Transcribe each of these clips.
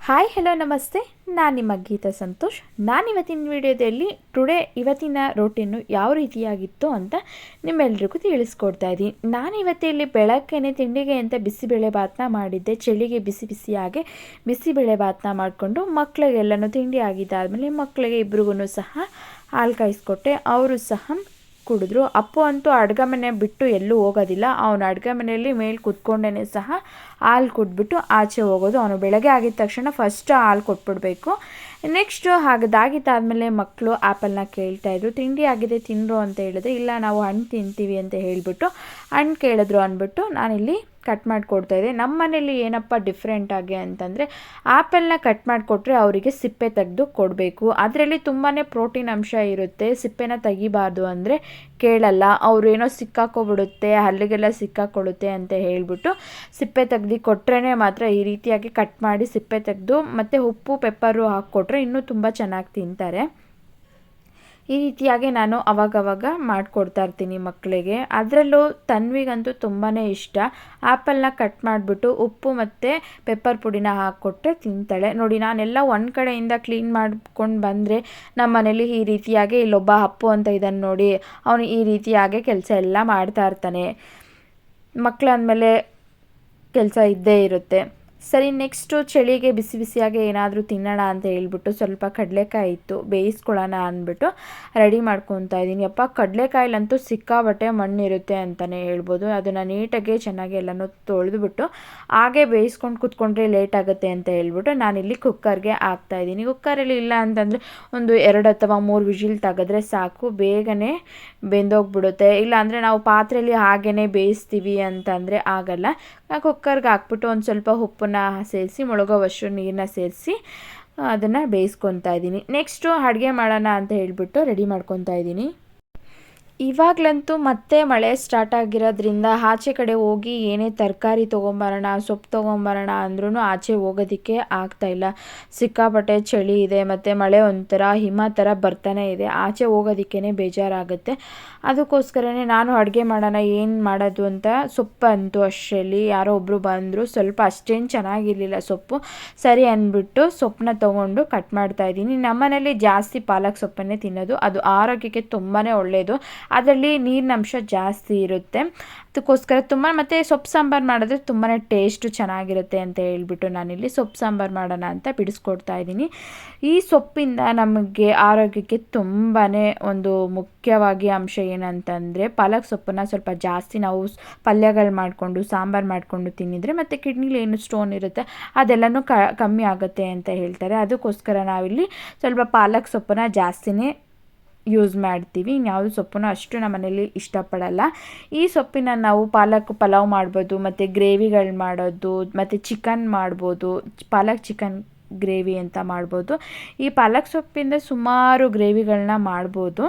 Hi hello ನಮಸ್ತೆ. ನಾನು ನಿಮ್ಮ ಗೀತಾ ಸಂತೋಷ್. ಇವತ್ತಿನ ವಿಡಿಯೋದಲ್ಲಿ ಇವತ್ತಿನ ರೋಟೀನು ಯಾವ ರೀತಿಯಾಗಿತ್ತು ಅಂತ ನಿಮ್ಮೆಲ್ರಿಗೂ ತಿಳಿಸ್ಕೊಡ್ತಾ ಇದ್ದೀನಿ. ಇವತ್ತಿಲ್ಲಿ ಬೆಳಗ್ಗೆನೆ ತಿಂಡಿಗೆ ಅಂತ ಬಿಸಿಬೇಳೆ ಭಾತನ ಮಾಡಿದ್ದೆ. ಚಳಿಗೆ ಬಿಸಿ ಬಿಸಿಯಾಗಿ ಬಿಸಿಬೇಳೆ ಭಾತನ ಮಾಡಿಕೊಂಡು ಮಕ್ಕಳಿಗೆಲ್ಲನೂ ತಿಂಡಿ ಆಗಿದ್ದಾದಮೇಲೆ ಮಕ್ಕಳಿಗೆ ಇಬ್ರಿಗೂ ಸಹ ಹಾಲು ಕಾಯಿಸ್ಕೊಟ್ಟೆ. ಅವರು ಸಹ ಕುಡಿದ್ರು. ಅಪ್ಪು ಅಂತೂ ಅಡುಗೆ ಮನೆ ಬಿಟ್ಟು ಎಲ್ಲೂ ಹೋಗೋದಿಲ್ಲ. ಅವನು ಅಡುಗೆ ಮನೆಯಲ್ಲಿ ಮೇಲೆ ಕೂತ್ಕೊಂಡೇ ಸಹ ಹಾಲು ಕುಡಿದ್ಬಿಟ್ಟು ಆಚೆ ಹೋಗೋದು. ಅವನು ಬೆಳಗ್ಗೆ ಆಗಿದ ತಕ್ಷಣ ಫಸ್ಟ್ ಹಾಲು ಕೊಟ್ಬಿಡ್ಬೇಕು. ನೆಕ್ಸ್ಟು ಹಾಗದಾಗಿದ್ದಾದಮೇಲೆ ಮಕ್ಕಳು ಆ್ಯಪಲ್ನ ಕೇಳ್ತಾಯಿದ್ರು. ತಿಂಡಿ ಆಗಿದೆ ತಿಂದರು ಅಂತ ಹೇಳಿದ್ರೆ, ಇಲ್ಲ ನಾವು ಹಣ್ಣು ತಿಂತೀವಿ ಅಂತ ಹೇಳಿಬಿಟ್ಟು ಹಣ್ಣು ಕೇಳಿದ್ರು ಅಂದ್ಬಿಟ್ಟು ನಾನಿಲ್ಲಿ ಕಟ್ ಮಾಡಿಕೊಡ್ತಾಯಿದ್ದೆ. ನಮ್ಮ ಮನೇಲಿ ಏನಪ್ಪ ಡಿಫ್ರೆಂಟಾಗಿ ಅಂತಂದರೆ, ಆ್ಯಪಲ್ನ ಕಟ್ ಮಾಡಿಕೊಟ್ರೆ ಅವರಿಗೆ ಸಿಪ್ಪೆ ತೆಗೆದು ಕೊಡಬೇಕು. ಅದರಲ್ಲಿ ತುಂಬಾ ಪ್ರೋಟೀನ್ ಅಂಶ ಇರುತ್ತೆ. ಸಿಪ್ಪೆನ ತೆಗಿಬಾರ್ದು ಅಂದರೆ ಕೇಳಲ್ಲ. ಅವರು ಏನೋ ಸಿಕ್ಕಾಕೊಬಿಡುತ್ತೆ, ಹಲ್ಲಿಗೆಲ್ಲ ಸಿಕ್ಕಾಕೊಳ್ಳುತ್ತೆ ಅಂತ ಹೇಳಿಬಿಟ್ಟು ಸಿಪ್ಪೆ ತೆಗ್ದು ಕೊಟ್ರೇ ಮಾತ್ರ ಈ ರೀತಿಯಾಗಿ ಕಟ್ ಮಾಡಿ ಸಿಪ್ಪೆ ತೆಗೆದು ಮತ್ತು ಉಪ್ಪು ಪೆಪ್ಪರು ಹಾಕ್ಕೊಟ್ರೆ ಇನ್ನೂ ತುಂಬ ಚೆನ್ನಾಗಿ ತಿಂತಾರೆ. ಈ ರೀತಿಯಾಗಿ ನಾನು ಅವಾಗವಾಗ ಮಾಡಿಕೊಡ್ತಾ ಇರ್ತೀನಿ ಮಕ್ಕಳಿಗೆ. ಅದರಲ್ಲೂ ತನ್ವಿಗಂತೂ ತುಂಬಾ ಇಷ್ಟ. ಆ್ಯಪಲ್ನ ಕಟ್ ಮಾಡಿಬಿಟ್ಟು ಉಪ್ಪು ಮತ್ತು ಪೆಪ್ಪರ್ ಪುಡಿನ ಹಾಕ್ಕೊಟ್ರೆ ತಿಂತಾಳೆ. ನೋಡಿ, ನಾನೆಲ್ಲ ಒಂದು ಕಡೆಯಿಂದ ಕ್ಲೀನ್ ಮಾಡ್ಕೊಂಡು ಬಂದರೆ ನಮ್ಮ ಮನೇಲಿ ಈ ರೀತಿಯಾಗಿ ಇಲ್ಲೊಬ್ಬ ಅಪ್ಪು ಅಂತ ಇದನ್ನು ನೋಡಿ, ಅವನು ಈ ರೀತಿಯಾಗಿ ಕೆಲಸ ಎಲ್ಲ ಮಾಡ್ತಾ ಇರ್ತಾನೆ. ಮಕ್ಕಳು ಅಂದಮೇಲೆ ಕೆಲಸ ಇದ್ದೇ ಇರುತ್ತೆ. ಸರಿ, ನೆಕ್ಸ್ಟು ಚಳಿಗೆ ಬಿಸಿ ಬಿಸಿಯಾಗಿ ಏನಾದರೂ ತಿನ್ನೋಣ ಅಂತ ಹೇಳ್ಬಿಟ್ಟು ಸ್ವಲ್ಪ ಕಡಲೆಕಾಯಿ ಇತ್ತು, ಬೇಯಿಸ್ಕೊಳ್ಳೋಣ ಅಂದ್ಬಿಟ್ಟು ರೆಡಿ ಮಾಡ್ಕೊತಾ ಇದ್ದೀನಿ. ಅಪ್ಪ, ಕಡಲೆಕಾಯಿಲಂತೂ ಸಿಕ್ಕಾಬಟ್ಟೆ ಮಣ್ಣಿರುತ್ತೆ ಅಂತಲೇ ಹೇಳ್ಬೋದು. ಅದನ್ನು ನೀಟಾಗಿ ಚೆನ್ನಾಗಿ ಎಲ್ಲನೂ ತೊಳೆದುಬಿಟ್ಟು ಹಾಗೆ ಬೇಯಿಸ್ಕೊಂಡು ಕೂತ್ಕೊಂಡ್ರೆ ಲೇಟ್ ಆಗುತ್ತೆ ಅಂತ ಹೇಳ್ಬಿಟ್ಟು ನಾನಿಲ್ಲಿ ಕುಕ್ಕರ್ಗೆ ಹಾಕ್ತಾಯಿದ್ದೀನಿ. ಕುಕ್ಕರಲ್ಲಿ ಇಲ್ಲ ಅಂತಂದರೆ ಒಂದು 2 ಅಥವಾ 3 ವಿಜಿಲ್ ತೆಗೆದ್ರೆ ಸಾಕು, ಬೇಗನೆ ಬೆಂದೋಗ್ಬಿಡುತ್ತೆ. ಇಲ್ಲಾಂದರೆ ನಾವು ಪಾತ್ರೆಯಲ್ಲಿ ಹಾಗೇ ಬೇಯಿಸ್ತೀವಿ ಅಂತಂದರೆ ಆಗಲ್ಲ. ಕುಕ್ಕರ್ಗೆ ಹಾಕ್ಬಿಟ್ಟು ಒಂದು ಸ್ವಲ್ಪ ಉಪ್ಪನ್ನ ಸೇರಿಸಿ ಮುಳುಗೋವಷ್ಟು ನೀರನ್ನ ಸೇರಿಸಿ ಅದನ್ನು ಬೇಯಿಸ್ಕೊತಾ ಇದ್ದೀನಿ. ನೆಕ್ಸ್ಟು ಅಡುಗೆ ಮಾಡೋಣ ಅಂತ ಹೇಳಿಬಿಟ್ಟು ರೆಡಿ ಮಾಡ್ಕೊತಾ ಇದ್ದೀನಿ. ಇವಾಗಲಂತೂ ಮತ್ತೆ ಮಳೆ ಸ್ಟಾರ್ಟ್ ಆಗಿರೋದ್ರಿಂದ ಆಚೆ ಕಡೆ ಹೋಗಿ ಏನೇ ತರಕಾರಿ ತೊಗೊಂಬರೋಣ, ಸೊಪ್ಪು ತೊಗೊಂಬರೋಣ ಅಂದ್ರೂ ಆಚೆ ಹೋಗೋದಕ್ಕೆ ಆಗ್ತಾಯಿಲ್ಲ. ಸಿಕ್ಕಾಪಟ್ಟೆ ಚಳಿ ಇದೆ ಮತ್ತು ಮಳೆ ಒಂಥರ ಹಿಮ ಥರ ಬರ್ತಾನೆ ಇದೆ. ಆಚೆ ಹೋಗೋದಕ್ಕೇ ಬೇಜಾರಾಗುತ್ತೆ. ಅದಕ್ಕೋಸ್ಕರನೇ ನಾನು ಅಡುಗೆ ಮಾಡೋಣ ಏನು ಮಾಡೋದು ಅಂತ ಸೊಪ್ಪು ಅಂತು ಅಷ್ಟರಲ್ಲಿ ಯಾರೋ ಒಬ್ಬರು ಬಂದರು. ಸ್ವಲ್ಪ ಅಷ್ಟೇನು ಚೆನ್ನಾಗಿರಲಿಲ್ಲ ಸೊಪ್ಪು. ಸರಿ ಅಂದ್ಬಿಟ್ಟು ಸೊಪ್ಪನ್ನ ತೊಗೊಂಡು ಕಟ್ ಮಾಡ್ತಾಯಿದ್ದೀನಿ. ನಮ್ಮನೇಲಿ ಜಾಸ್ತಿ ಪಾಲಕ್ ಸೊಪ್ಪನ್ನೇ ತಿನ್ನೋದು. ಅದು ಆರೋಗ್ಯಕ್ಕೆ ತುಂಬಾ ಒಳ್ಳೆಯದು. ಅದರಲ್ಲಿ ನೀರಿನಂಶ ಜಾಸ್ತಿ ಇರುತ್ತೆ. ಅದಕ್ಕೋಸ್ಕರ ಮತ್ತು ಸೊಪ್ಪು ಸಾಂಬಾರು ಮಾಡಿದ್ರೆ ತುಂಬಾ ಟೇಸ್ಟು ಚೆನ್ನಾಗಿರುತ್ತೆ ಅಂತ ಹೇಳ್ಬಿಟ್ಟು ನಾನಿಲ್ಲಿ ಸೊಪ್ಪು ಸಾಂಬಾರು ಮಾಡೋಣ ಅಂತ ಬಿಡಿಸ್ಕೊಡ್ತಾ ಇದ್ದೀನಿ. ಈ ಸೊಪ್ಪಿಂದ ನಮಗೆ ಆರೋಗ್ಯಕ್ಕೆ ತುಂಬಾ ಒಂದು ಮುಖ್ಯವಾಗಿ ಅಂಶ ಏನಂತಂದರೆ, ಪಾಲಕ್ ಸೊಪ್ಪನ್ನು ಸ್ವಲ್ಪ ಜಾಸ್ತಿ ನಾವು ಪಲ್ಯಗಳು ಮಾಡಿಕೊಂಡು ಸಾಂಬಾರು ಮಾಡಿಕೊಂಡು ತಿನ್ನಿದ್ರೆ ಮತ್ತು ಕಿಡ್ನಿಲಿ ಏನು ಸ್ಟೋನ್ ಇರುತ್ತೆ ಅದೆಲ್ಲನೂ ಕಮ್ಮಿ ಆಗುತ್ತೆ ಅಂತ ಹೇಳ್ತಾರೆ. ಅದಕ್ಕೋಸ್ಕರ ನಾವಿಲ್ಲಿ ಸ್ವಲ್ಪ ಪಾಲಕ್ ಸೊಪ್ಪನ್ನು ಜಾಸ್ತಿನೇ ಯೂಸ್ ಮಾಡ್ತೀವಿ. ಇನ್ಯಾವುದು ಸೊಪ್ಪನ್ನು ಅಷ್ಟು ನಮ್ಮ ಮನೇಲಿ ಇಷ್ಟಪಡಲ್ಲ. ಈ ಸೊಪ್ಪಿನ ನಾವು ಪಾಲಕ್ ಪಲಾವ್ ಮಾಡ್ಬೋದು, ಮತ್ತು ಗ್ರೇವಿಗಳು ಮಾಡೋದು, ಮತ್ತು ಚಿಕನ್ ಮಾಡ್ಬೋದು. ಪಾಲಕ್ ಚಿಕನ್ ಗ್ರೇವಿ ಅಂತ ಮಾಡ್ಬೋದು. ಈ ಪಾಲಕ್ ಸೊಪ್ಪಿಂದ ಸುಮಾರು ಗ್ರೇವಿಗಳನ್ನ ಮಾಡ್ಬೋದು.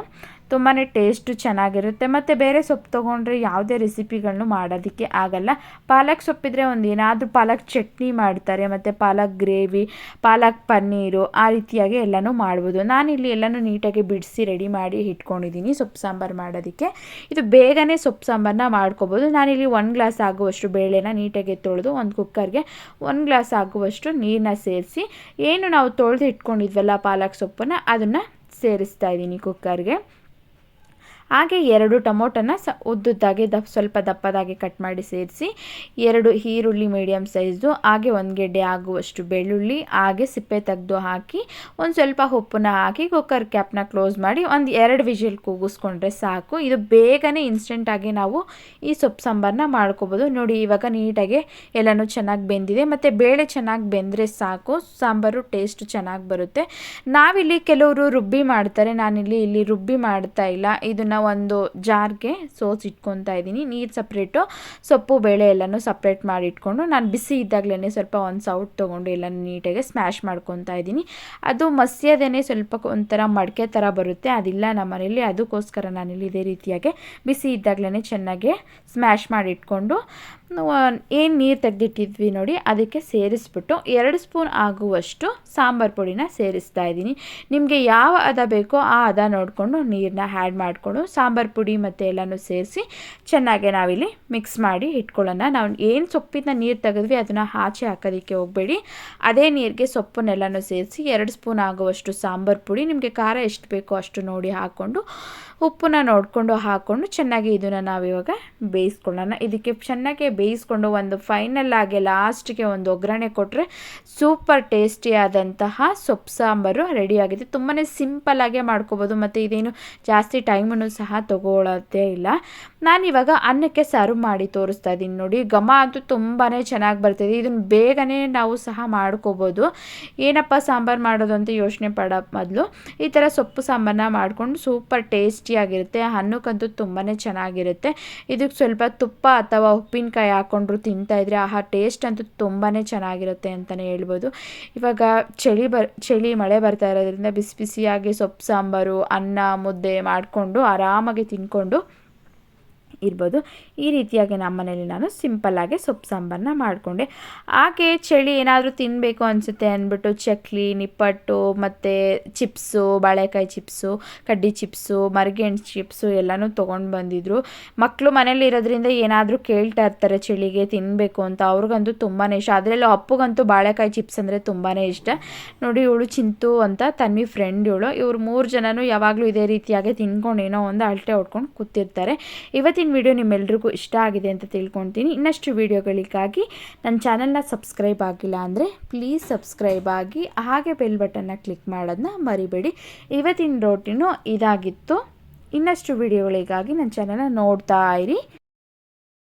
ತುಂಬಾ ಟೇಸ್ಟು ಚೆನ್ನಾಗಿರುತ್ತೆ. ಮತ್ತು ಬೇರೆ ಸೊಪ್ಪು ತೊಗೊಂಡ್ರೆ ಯಾವುದೇ ರೆಸಿಪಿಗಳನ್ನು ಮಾಡೋದಕ್ಕೆ ಆಗಲ್ಲ. ಪಾಲಕ್ ಸೊಪ್ಪಿದ್ರೆ ಒಂದು ಏನಾದರೂ ಪಾಲಕ್ ಚಟ್ನಿ ಮಾಡ್ತಾರೆ, ಮತ್ತು ಪಾಲಕ್ ಗ್ರೇವಿ, ಪಾಲಕ್ ಪನ್ನೀರು, ಆ ರೀತಿಯಾಗಿ ಎಲ್ಲನೂ ಮಾಡ್ಬೋದು. ನಾನಿಲ್ಲಿ ಎಲ್ಲನೂ ನೀಟಾಗಿ ಬಿಡಿಸಿ ರೆಡಿ ಮಾಡಿ ಇಟ್ಕೊಂಡಿದ್ದೀನಿ ಸೊಪ್ಪು ಸಾಂಬಾರು ಮಾಡೋದಕ್ಕೆ. ಇದು ಬೇಗನೆ ಸೊಪ್ಪು ಸಾಂಬಾರನ್ನ ಮಾಡ್ಕೊಬೋದು. ನಾನಿಲ್ಲಿ 1 ಗ್ಲಾಸ್ ಆಗುವಷ್ಟು ಬೇಳೆನ ನೀಟಾಗಿ ತೊಳೆದು ಒಂದು ಕುಕ್ಕರ್ಗೆ 1 ಗ್ಲಾಸ್ ಆಗುವಷ್ಟು ನೀರನ್ನ ಸೇರಿಸಿ, ಏನು ನಾವು ತೊಳೆದು ಇಟ್ಕೊಂಡಿದ್ವಲ್ಲ ಪಾಲಕ್ ಸೊಪ್ಪನ್ನು ಅದನ್ನು ಸೇರಿಸ್ತಾ ಇದ್ದೀನಿ ಕುಕ್ಕರ್ಗೆ. ಹಾಗೆ 2 ಟೊಮೊಟೊನ ಉದ್ದುದ್ದಾಗಿ ಸ್ವಲ್ಪ ದಪ್ಪದಾಗಿ ಕಟ್ ಮಾಡಿ ಸೇರಿಸಿ, 2 ಈರುಳ್ಳಿ ಮೀಡಿಯಮ್ ಸೈಜು, ಹಾಗೆ 1 ಗೆಡ್ಡೆ ಆಗುವಷ್ಟು ಬೆಳ್ಳುಳ್ಳಿ, ಹಾಗೆ ಸಿಪ್ಪೆ ತೆಗೆದು ಹಾಕಿ ಒಂದು ಸ್ವಲ್ಪ ಉಪ್ಪನ್ನ ಹಾಕಿ ಕುಕ್ಕರ್ ಕ್ಯಾಪ್ನ ಕ್ಲೋಸ್ ಮಾಡಿ ಒಂದು 2 ವಿಜಿಲ್ ಕೂಗಿಸ್ಕೊಂಡ್ರೆ ಸಾಕು. ಇದು ಬೇಗನೆ ಇನ್ಸ್ಟೆಂಟಾಗಿ ನಾವು ಈ ಸೊಪ್ಪು ಸಾಂಬಾರನ್ನ ಮಾಡ್ಕೋಬೋದು. ನೋಡಿ, ಇವಾಗ ನೀಟಾಗಿ ಎಲ್ಲನೂ ಚೆನ್ನಾಗಿ ಬೆಂದಿದೆ ಮತ್ತು ಬೇಳೆ ಚೆನ್ನಾಗಿ ಬೆಂದರೆ ಸಾಕು, ಸಾಂಬಾರು ಟೇಸ್ಟು ಚೆನ್ನಾಗಿ ಬರುತ್ತೆ. ನಾವಿಲ್ಲಿ ಕೆಲವರು ರುಬ್ಬಿ ಮಾಡ್ತಾರೆ, ನಾನಿಲ್ಲಿ ರುಬ್ಬಿ ಮಾಡ್ತಾ ಇಲ್ಲ. ಇದನ್ನು ಒಂದು ಜಾರ್ಗೆ ಇಟ್ಕೊತಾ ಇದ್ದೀನಿ. ನೀರು ಸಪ್ರೇಟು, ಸೊಪ್ಪು ಬೇಳೆ ಎಲ್ಲನೂ ಸಪ್ರೇಟ್ ಮಾಡಿ ಇಟ್ಕೊಂಡು ನಾನು ಬಿಸಿ ಇದ್ದಾಗಲೇ ಸ್ವಲ್ಪ ಒಂದು ಸೌಟ್ ತೊಗೊಂಡು ಎಲ್ಲನೂ ನೀಟಾಗಿ ಸ್ಮ್ಯಾಶ್ ಮಾಡ್ಕೊತಾ ಇದ್ದೀನಿ. ಅದು ಮಸ್ಯದೇನೆ ಸ್ವಲ್ಪ ಒಂಥರ ಮಡಕೆ ಥರ ಬರುತ್ತೆ, ಅದಿಲ್ಲ ನಮ್ಮ ಮನೇಲಿ. ಅದಕ್ಕೋಸ್ಕರ ನಾನಿಲ್ಲಿ ಇದೇ ರೀತಿಯಾಗಿ ಬಿಸಿ ಇದ್ದಾಗಲೇ ಚೆನ್ನಾಗಿ ಸ್ಮ್ಯಾಶ್ ಮಾಡಿ ಇಟ್ಕೊಂಡು ಏನು ನೀರು ತೆಗೆದಿಟ್ಟಿದ್ವಿ ನೋಡಿ ಅದಕ್ಕೆ ಸೇರಿಸ್ಬಿಟ್ಟು 2 ಸ್ಪೂನ್ ಆಗುವಷ್ಟು ಸಾಂಬಾರು ಪುಡಿನ ಸೇರಿಸ್ತಾ ಇದ್ದೀನಿ. ನಿಮಗೆ ಯಾವ ಹದ ಬೇಕೋ ಆ ಹದ ನೋಡಿಕೊಂಡು ನೀರನ್ನ ಆ್ಯಡ್ ಮಾಡಿಕೊಂಡು ಸಾಂಬಾರು ಪುಡಿ ಮತ್ತು ಎಲ್ಲನೂ ಸೇರಿಸಿ ಚೆನ್ನಾಗಿ ನಾವಿಲ್ಲಿ ಮಿಕ್ಸ್ ಮಾಡಿ ಇಟ್ಕೊಳ್ಳೋಣ. ನಾವು ಏನು ಸೊಪ್ಪಿನ ನೀರು ತೆಗೆದ್ವಿ ಅದನ್ನು ಆಚೆ ಹಾಕೋದಕ್ಕೆ ಹೋಗಬೇಡಿ. ಅದೇ ನೀರಿಗೆ ಸೊಪ್ಪನ್ನೆಲ್ಲನೂ ಸೇರಿಸಿ 2 ಸ್ಪೂನ್ ಆಗುವಷ್ಟು ಸಾಂಬಾರು ಪುಡಿ, ನಿಮಗೆ ಖಾರ ಎಷ್ಟು ಬೇಕೋ ಅಷ್ಟು ನೋಡಿ ಹಾಕ್ಕೊಂಡು ಉಪ್ಪನ್ನ ನೋಡಿಕೊಂಡು ಹಾಕ್ಕೊಂಡು ಚೆನ್ನಾಗಿ ಇದನ್ನು ನಾವಿವಾಗ ಬೇಯಿಸ್ಕೊಳ್ಳೋಣ. ಇದಕ್ಕೆ ಚೆನ್ನಾಗಿ ಬೇಯಿಸ್ಕೊಂಡು ಒಂದು ಫೈನಲ್ ಆಗಿ ಲಾಸ್ಟಿಗೆ ಒಂದು ಒಗ್ಗರಣೆ ಕೊಟ್ಟರೆ ಸೂಪರ್ ಟೇಸ್ಟಿಯಾದಂತಹ ಸೊಪ್ಪು ಸಾಂಬಾರು ರೆಡಿಯಾಗಿದೆ. ತುಂಬಾ ಸಿಂಪಲ್ಲಾಗೆ ಮಾಡ್ಕೋಬೋದು ಮತ್ತು ಇದೇನು ಜಾಸ್ತಿ ಟೈಮನ್ನು ಸಹ ತಗೊಳ್ಳೋದೇ ಇಲ್ಲ. ನಾನಿವಾಗ ಅನ್ನಕ್ಕೆ ಸರ್ವ್ ಮಾಡಿ ತೋರಿಸ್ತಾ ಇದ್ದೀನಿ ನೋಡಿ. ಘಮ ಅಂತೂ ತುಂಬಾ ಚೆನ್ನಾಗಿ ಬರ್ತಿದೆ. ಇದನ್ನು ಬೇಗನೆ ನಾವು ಸಹ ಮಾಡ್ಕೋಬೋದು. ಏನಪ್ಪ ಸಾಂಬಾರು ಮಾಡೋದು ಅಂತ ಯೋಚನೆ ಪಡೋ ಮೊದಲು ಈ ಥರ ಸೊಪ್ಪು ಸಾಂಬಾರನ್ನ ಮಾಡಿಕೊಂಡು ಸೂಪರ್ ಟೇಸ್ಟಿಯಾಗಿರುತ್ತೆ. ಅನ್ನಕ್ಕಂತೂ ತುಂಬಾ ಚೆನ್ನಾಗಿರುತ್ತೆ. ಇದಕ್ಕೆ ಸ್ವಲ್ಪ ತುಪ್ಪ ಅಥವಾ ಉಪ್ಪಿನಕಾಯಿ ಹಾಕ್ಕೊಂಡ್ರು ತಿಂತಾಯಿದ್ರೆ ಆಹಾ ಟೇಸ್ಟ್ ಅಂತೂ ತುಂಬಾ ಚೆನ್ನಾಗಿರುತ್ತೆ ಅಂತಲೇ ಹೇಳ್ಬೋದು. ಇವಾಗ ಚಳಿ ಮಳೆ ಬರ್ತಾ ಇರೋದ್ರಿಂದ ಬಿಸಿ ಬಿಸಿಯಾಗಿ ಸೊಪ್ಪು ಸಾಂಬಾರು ಅನ್ನ ಮುದ್ದೆ ಮಾಡಿಕೊಂಡು ಆರಾಮಾಗಿ ತಿಂದ್ಕೊಂಡು ಇರ್ಬೋದು. ಈ ರೀತಿಯಾಗಿ ನಮ್ಮ ಮನೇಲಿ ನಾನು ಸಿಂಪಲ್ಲಾಗಿ ಸೊಪ್ಪು ಸಾಂಬಾರನ್ನ ಮಾಡಿಕೊಂಡೆ. ಹಾಗೆ ಚಳಿ ಏನಾದರೂ ತಿನ್ನಬೇಕು ಅನಿಸುತ್ತೆ ಅಂದ್ಬಿಟ್ಟು ಚಕ್ಲಿ, ನಿಪ್ಪಟ್ಟು ಮತ್ತು ಚಿಪ್ಸು, ಬಾಳೆಕಾಯಿ ಚಿಪ್ಸು, ಕಡ್ಡಿ ಚಿಪ್ಸು, ಮರಗೆಣಸು ಚಿಪ್ಸು ಎಲ್ಲನೂ ತೊಗೊಂಡು ಬಂದಿದ್ದರು. ಮಕ್ಕಳು ಮನೇಲಿ ಇರೋದ್ರಿಂದ ಏನಾದರೂ ಕೇಳ್ತಾ ಇರ್ತಾರೆ ಚಳಿಗೆ ತಿನ್ನಬೇಕು ಅಂತ. ಅವ್ರಿಗಂತೂ ತುಂಬಾ ಇಷ್ಟ. ಅದರಲ್ಲೂ ಅಪ್ಪಗಂತೂ ಬಾಳೆಕಾಯಿ ಚಿಪ್ಸ್ ಅಂದರೆ ತುಂಬಾ ಇಷ್ಟ. ನೋಡಿ ಇವಳು ಚಿಂತು ಅಂತ ತನ್ವಿ ಫ್ರೆಂಡ್ ಇವಳು. ಇವ್ರು 3 ಜನನೂ ಯಾವಾಗಲೂ ಇದೇ ರೀತಿಯಾಗಿ ತಿನ್ಕೊಂಡು ಏನೋ ಒಂದು ಅಳತೆ ಹೊಡ್ಕೊಂಡು ಕೂತಿರ್ತಾರೆ. ಇವತ್ತಿನ ವಿಡಿಯೋ ನಿಮ್ಮೆಲ್ರಿಗೂ ಇಷ್ಟ ಆಗಿದೆ ಅಂತ ತಿಳ್ಕೊತೀನಿ. ಇನ್ನಷ್ಟು ವಿಡಿಯೋಗಳಿಗಾಗಿ ನನ್ನ ಚಾನಲ್ನ ಸಬ್ಸ್ಕ್ರೈಬ್ ಆಗಿಲ್ಲ ಅಂದರೆ ಪ್ಲೀಸ್ ಸಬ್ಸ್ಕ್ರೈಬ್ ಆಗಿ, ಹಾಗೆ ಬೆಲ್ ಬಟನ್ನ ಕ್ಲಿಕ್ ಮಾಡೋದನ್ನ ಮರಿಬೇಡಿ. ಇವತ್ತಿನ ರೋಟಿನೂ ಇದಾಗಿತ್ತು. ಇನ್ನಷ್ಟು ವಿಡಿಯೋಗಳಿಗಾಗಿ ನನ್ನ ಚಾನಲ್ನ ನೋಡ್ತಾ ಇರಿ.